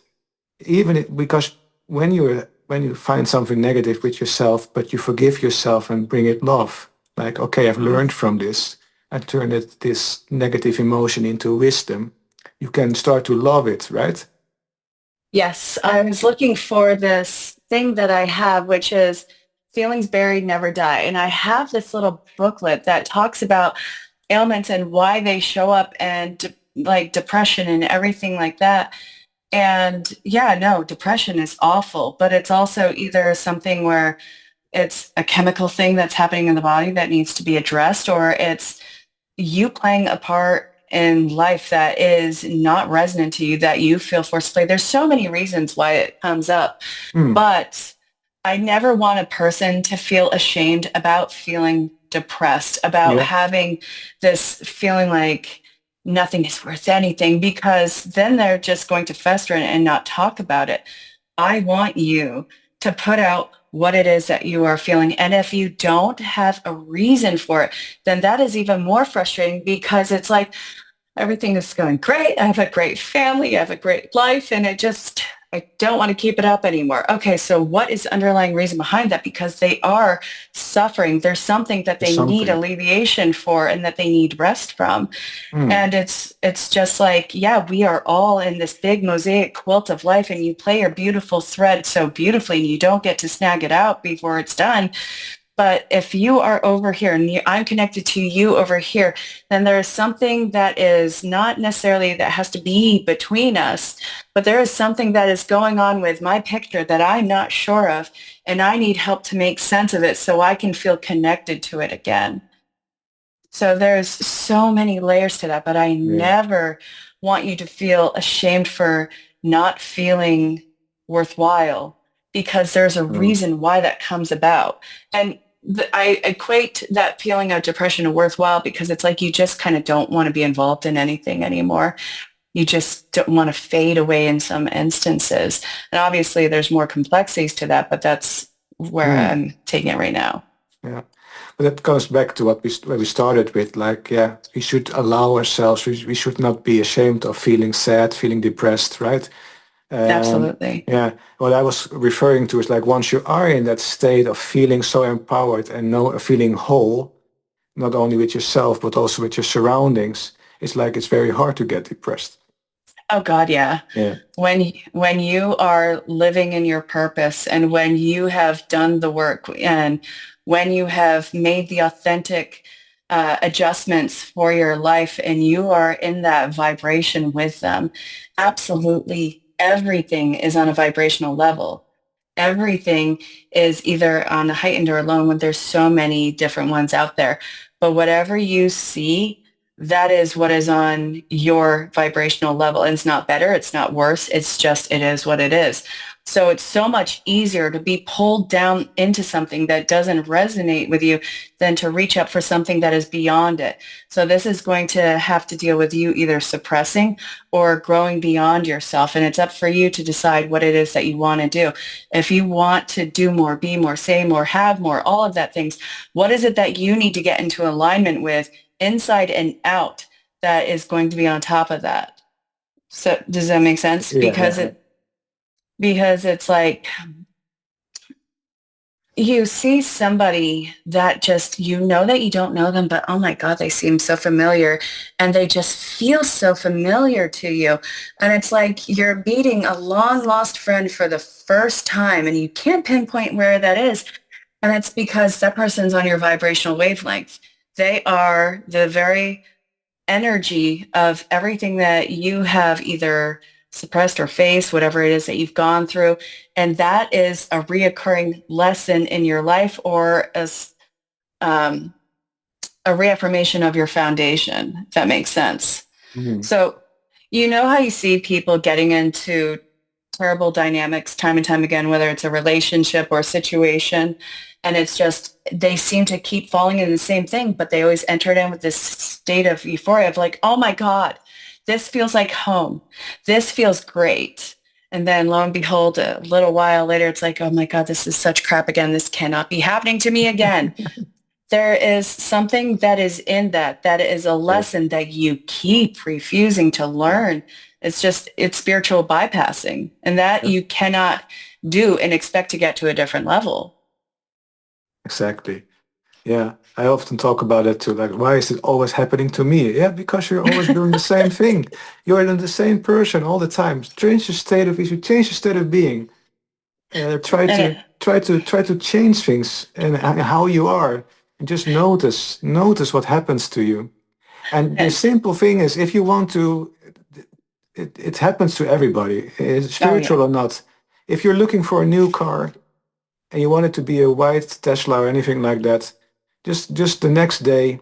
because when you find something negative with yourself, but you forgive yourself and bring it love, like, okay, I've Mhm. learned from this, I turn this negative emotion into wisdom, you can start to love it, right? Yes, I was looking for this thing that I have, which is feelings buried never die. And I have this little booklet that talks about ailments and why they show up and like depression and everything like that. And yeah, no, depression is awful, but it's also either something where it's a chemical thing that's happening in the body that needs to be addressed, or it's you playing a part in life that is not resonant to you, that you feel forced to play. There's so many reasons why it comes up, Mm. but I never want a person to feel ashamed about feeling depressed, about Yeah. having this feeling like nothing is worth anything, because then they're just going to fester and not talk about it. I want you to put out what it is that you are feeling. And if you don't have a reason for it, then that is even more frustrating, because it's like, everything is going great. I have a great family. I have a great life. And I don't want to keep it up anymore. Okay, so what is the underlying reason behind that? Because they are suffering. There's something that There's they need something. alleviation for and that they need rest from. Mm. And it's just like, yeah, we are all in this big mosaic quilt of life, and you play your beautiful thread so beautifully and you don't get to snag it out before it's done. But if you are over here and I'm connected to you over here, then there is something that is not necessarily that has to be between us, but there is something that is going on with my picture that I'm not sure of, and I need help to make sense of it so I can feel connected to it again. So there's so many layers to that, but I Yeah. never want you to feel ashamed for not feeling worthwhile, because there's a Mm. reason why that comes about. And I equate that feeling of depression to worthwhile, because it's like you just kind of don't want to be involved in anything anymore. You just don't want to fade away in some instances. And obviously there's more complexities to that, but that's where Mm. I'm taking it right now. Yeah. But that goes back to what where we started with, like, yeah, we should allow ourselves, we should not be ashamed of feeling sad, feeling depressed, right? Absolutely. Yeah, what I was referring to is like once you are in that state of feeling so empowered and know, feeling whole, not only with yourself, but also with your surroundings, it's like it's very hard to get depressed. Oh God, yeah. Yeah. When you are living in your purpose, and when you have done the work, and when you have made the authentic adjustments for your life, and you are in that vibration with them, absolutely everything is on a vibrational level. Everything is either on a heightened or low, when there's so many different ones out there. But whatever you see, that is what is on your vibrational level. And it's not better, it's not worse, it's just, it is what it is. So it's so much easier to be pulled down into something that doesn't resonate with you than to reach up for something that is beyond it. So this is going to have to deal with you either suppressing or growing beyond yourself. And it's up for you to decide what it is that you want to do. If you want to do more, be more, say more, have more, all of that things, what is it that you need to get into alignment with inside and out, that is going to be on top of that? So does that make sense? Yeah, yeah, Because it's like you see somebody that just, you know that you don't know them, but oh my God, they seem so familiar, and they just feel so familiar to you. And it's like you're meeting a long lost friend for the first time, and you can't pinpoint where that is. And it's because that person's on your vibrational wavelength. They are the very energy of everything that you have either suppressed or faced, whatever it is that you've gone through. And that is a reoccurring lesson in your life, or as um, a reaffirmation of your foundation, if that makes sense. mm, So, you know how you see people getting into terrible dynamics time and time again, whether it's a relationship or a situation, and it's just they seem to keep falling into the same thing, but they always enter it in with this state of euphoria of like, oh my God, this feels like home. This feels great. And then lo and behold, a little while later, it's like, oh my God, this is such crap again. This cannot be happening to me again. There is something that is in that, that is a yes, lesson that you keep refusing to learn. It's just, it's spiritual bypassing, and that yeah, you cannot do and expect to get to a different level. exactly. Yeah, I often talk about it too. Like, why is it always happening to me? Yeah, because you're always doing the same thing. You're the same person all the time. Change your state of, if you change your state of being, Try And to it, try to change things and how you are, and just notice what happens to you. And the and, simple thing is, if you want to, it happens to everybody, oh yeah. spiritual or not. If you're looking for a new car and you want it to be a white Tesla or anything like that, just the next day,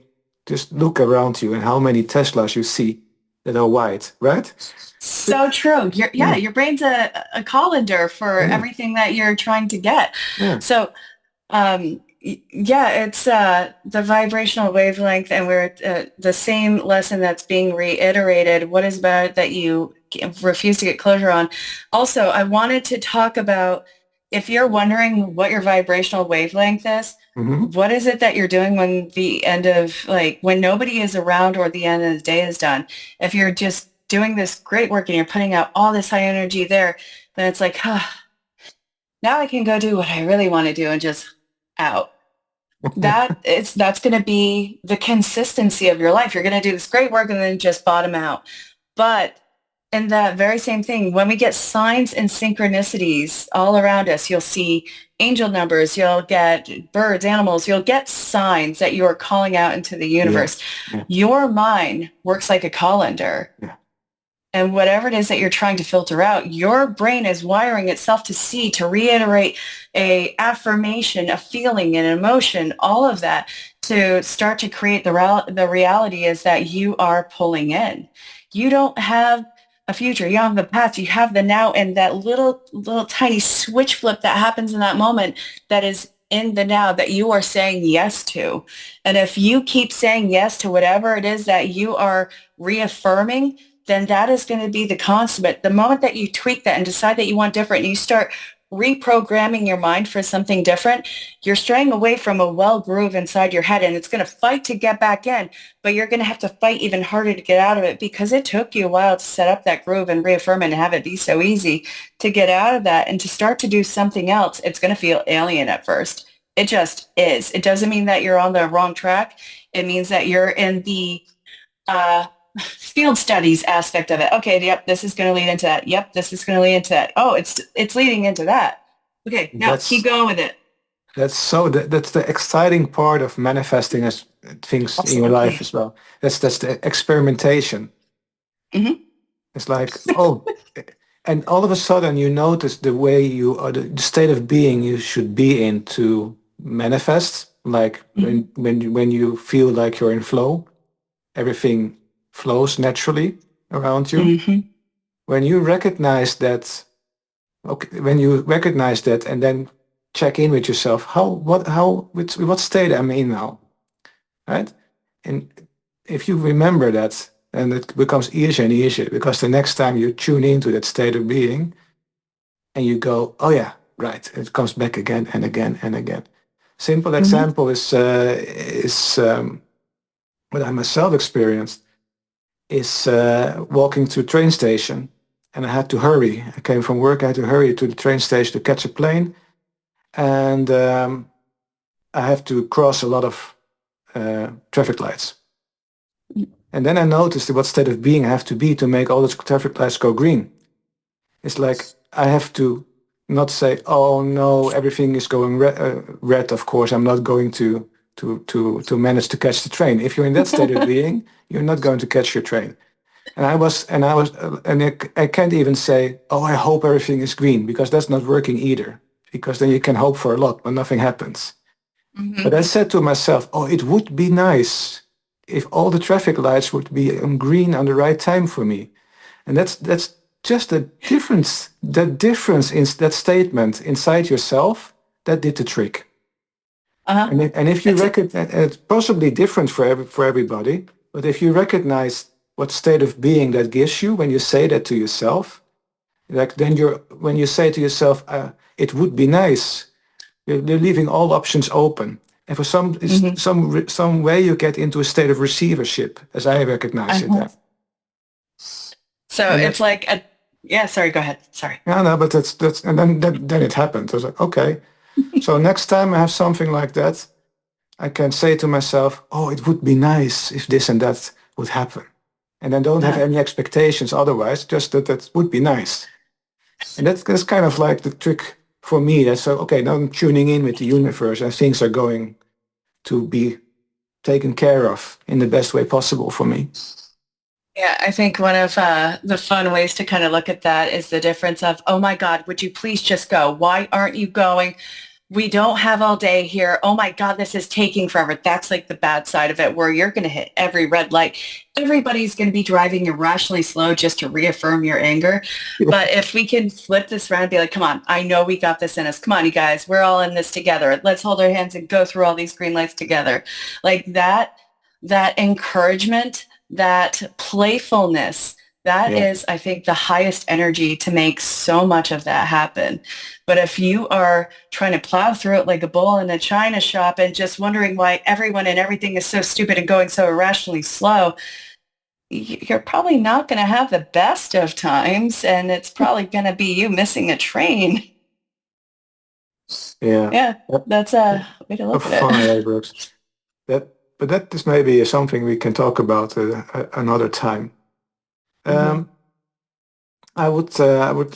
just look around you and how many Teslas you see that are white, right? But So true. Yeah, yeah, your brain's a colander for yeah, everything that you're trying to get. yeah. So yeah, it's the vibrational wavelength, and we're the same lesson that's being reiterated. What is about it that you refuse to get closure on? Also, I wanted to talk about, if you're wondering what your vibrational wavelength is, Hmm. what is it that you're doing when the end of, like, when nobody is around or the end of the day is done? If you're just doing this great work and you're putting out all this high energy there, then it's like, now I can go do what I really want to do and just out. That's going to be the consistency of your life. You're going to do this great work and then just bottom out. But in that very same thing, when we get signs and synchronicities all around us, you'll see angel numbers, you'll get birds, animals, you'll get signs that you are calling out into the Yeah, universe. yeah, Your mind works like a colander. yeah, And whatever it is that you're trying to filter out, your brain is wiring itself to see, to reiterate a affirmation, a feeling, an emotion, all of that, to start to create the reality is that you are pulling in. You don't have a future, you don't have the past, you have the now, and that little tiny switch flip that happens in that moment, that is in the now, that you are saying yes to. And if you keep saying yes to whatever it is that you are reaffirming, then that is going to be the consummate. The moment that you tweak that and decide that you want different, and you start reprogramming your mind for something different, you're straying away from a well groove inside your head, and it's going to fight to get back in, but you're going to have to fight even harder to get out of it, because it took you a while to set up that groove and reaffirm it and have it be so easy to get out of that and to start to do something else. It's going to feel alien at first. It just is. It doesn't mean that you're on the wrong track. It means that you're in the uh, field studies aspect of it. Okay, yep, this is going to lead into that. Yep, this is going to lead into that. Oh, it's leading into that. Okay, now keep that's going with it. that's the exciting part of manifesting as things in your life Absolutely. as well. That's the experimentation. Hmm. It's like, oh, and all of a sudden you notice the way you or the state of being you should be in to manifest. Like Hmm. when you feel like you're in flow, everything flows naturally around you. Hmm. When you recognize that, okay, when you recognize that and then check in with yourself, what state am I in now, right? And if you remember that, then it becomes easier and easier, because the next time you tune into that state of being and you go, oh yeah, right, it comes back again and again and again. Simple Hmm. example is what I myself experienced is walking to a train station, and I had to hurry. I came from work, I had to hurry to the train station to catch a plane, and I have to cross a lot of traffic lights. And then I noticed what state of being I have to be to make all those traffic lights go green. It's like I have to not say, "Oh no, everything is going red." Of course, I'm not going to manage to catch the train. If you're in that state of being, you're not going to catch your train. And I can't even say, "Oh, I hope everything is green," because that's not working either. Because then you can hope for a lot, but nothing happens. But Hmm. I said to myself, "Oh, it would be nice if all the traffic lights would be on green on the right time for me." And that's just a difference. That difference in that statement inside yourself that did the trick. Uh-huh. And if you It's recognize, and it's possibly different for everybody, but if you recognize what state of being that gives you when you say that to yourself, like then when you say to yourself, "It would be nice," you're leaving all options open. And for hmm. some way you get into a state of receivership, as I recognize it. Uh-huh. So And it's like a, yeah, sorry, go ahead. Sorry. yeah, no, but that's and then it happened. I was like, okay. So next time I have something like that, I can say to myself, "Oh, it would be nice if this and that would happen," and then don't have Uh-huh. any expectations otherwise. Just that would be nice, and that's kind of like the trick for me, that's okay. Now I'm tuning in with the universe, and things are going to be taken care of in the best way possible for me. Yeah, I think one of the fun ways to kind of look at that is the difference of, oh my God, would you please just go? Why aren't you going? We don't have all day here. Oh my God, this is taking forever. That's like the bad side of it, where you're going to hit every red light. Everybody's going to be driving irrationally slow just to reaffirm your anger. But if we can flip this around and be like, come on, I know we got this in us. Come on, you guys, we're all in this together. Let's hold our hands and go through all these green lights together. Like that encouragement, that playfulness, that Yeah. is, I think, the highest energy to make so much of that happen. But if you are trying to plow through it like a bull in a china shop and just wondering why everyone and everything is so stupid and going so irrationally slow, you're probably not going to have the best of times, and it's probably going to be you missing a train. Yeah. Yeah, that's a way to How look at funny it. that works. But that is maybe something we can talk about another time. Mhm. Um, I would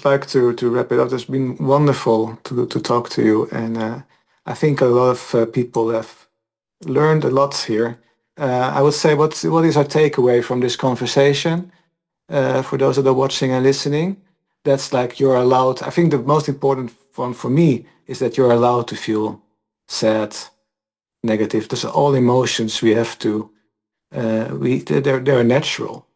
like to wrap it up. It's been wonderful to talk to you, and I think a lot of people have learned a lot here. I would say what is our takeaway from this conversation for those that are watching and listening? That's like you're allowed. I think the most important one for me is that you're allowed to feel sad, negative. Those are all emotions we have to. They're natural,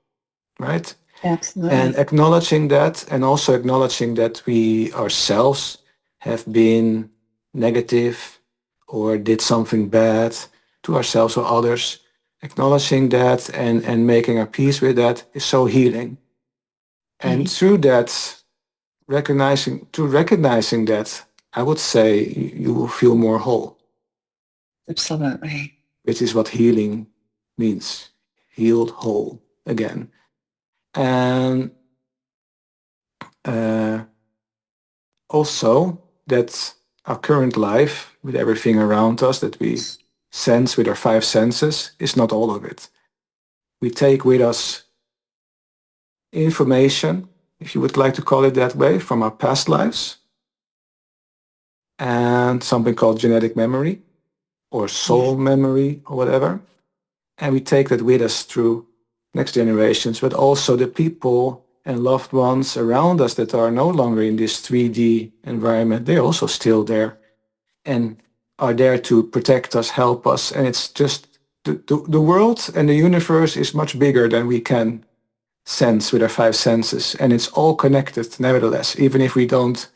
right? And Absolutely. acknowledging that, and also acknowledging that we ourselves have been negative or did something bad to ourselves or others, acknowledging that and making our peace with that is so healing. And Mhm. through that, recognizing that, I would say you will feel more whole, Absolutely. which is what healing means. Healed whole again. And uh, also that our current life, with everything around us that we sense with our five senses, is not all of it. We take with us information, if you would like to call it that way, from our past lives, and something called genetic memory or Yeah. soul memory or whatever. And we take that with us through next generations, but also the people and loved ones around us that are no longer in this 3D environment. They're also still there and are there to protect us, help us. And it's just the world and the universe is much bigger than we can sense with our five senses. And it's all connected nevertheless, even if we don't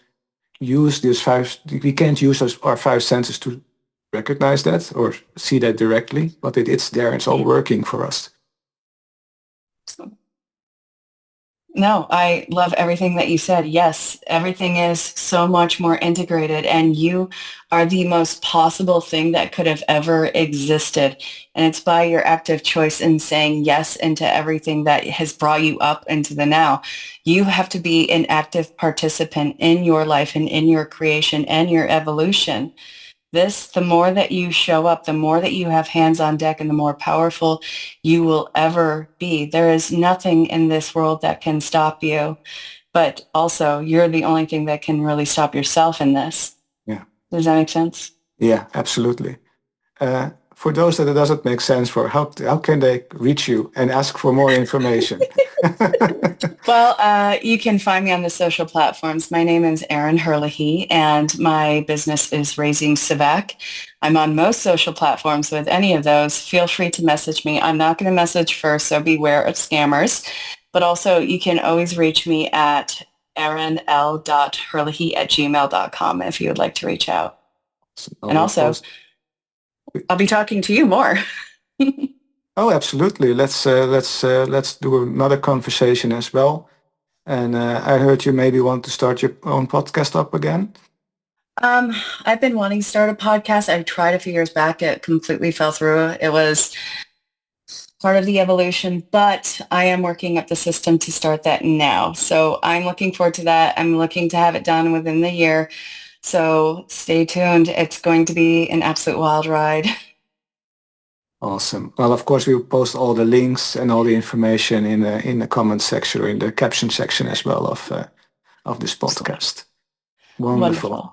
use these five, we can't use our five senses to recognize that or see that directly, but it's there. It's all working for us. No, I love everything that you said. Yes, everything is so much more integrated, and you are the most possible thing that could have ever existed. And it's by your active choice in saying yes into everything that has brought you up into the now. You have to be an active participant in your life and in your creation and your evolution. The more that you show up, the more that you have hands on deck and the more powerful you will ever be. There is nothing in this world that can stop you, but also you're the only thing that can really stop yourself in this. Yeah. Does that make sense? Yeah, absolutely. For those that it doesn't make sense for, how can they reach you and ask for more information? Well, you can find me on the social platforms. My name is Erin Herlihy, and my business is Raising Sevak. I'm on most social platforms with any of those. Feel free to message me. I'm not going to message first, so beware of scammers. But also, you can always reach me at erinl.herlihy@gmail.com if you would like to reach out. And We'll also, post. I'll be talking to you more. Oh, absolutely. Let's do another conversation as well. And I heard you maybe want to start your own podcast up again. Um, I've been wanting to start a podcast. I tried a few years back. It completely fell through. It was part of the evolution, but I am working up the system to start that now. So I'm looking forward to that. I'm looking to have it done within the year. So stay tuned. It's going to be an absolute wild ride. Awesome. Well, of course, we'll post all the links and all the information in the comment section or in the caption section as well of this podcast. Wonderful. Wonderful.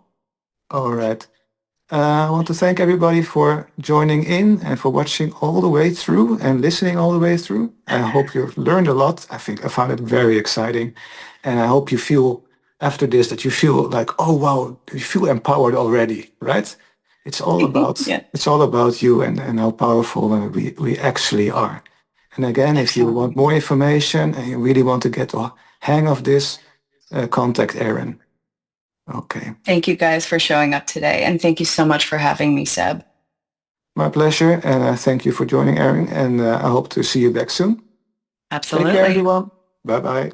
All right. I want to thank everybody for joining in and for watching all the way through and listening all the way through. I hope you've learned a lot. I think I found it very exciting. And I hope you feel after this that you feel like, oh wow, you feel empowered already, right? Yeah, It's all about you and how powerful we actually are. And again, if you excellent. want more information and you really want to get the hang of this, contact Erin. Okay. Thank you guys for showing up today. And thank you so much for having me, Seb. My pleasure, and thank you for joining, Erin, and I hope to see you back soon. Take care, Absolutely. everyone. Bye-bye.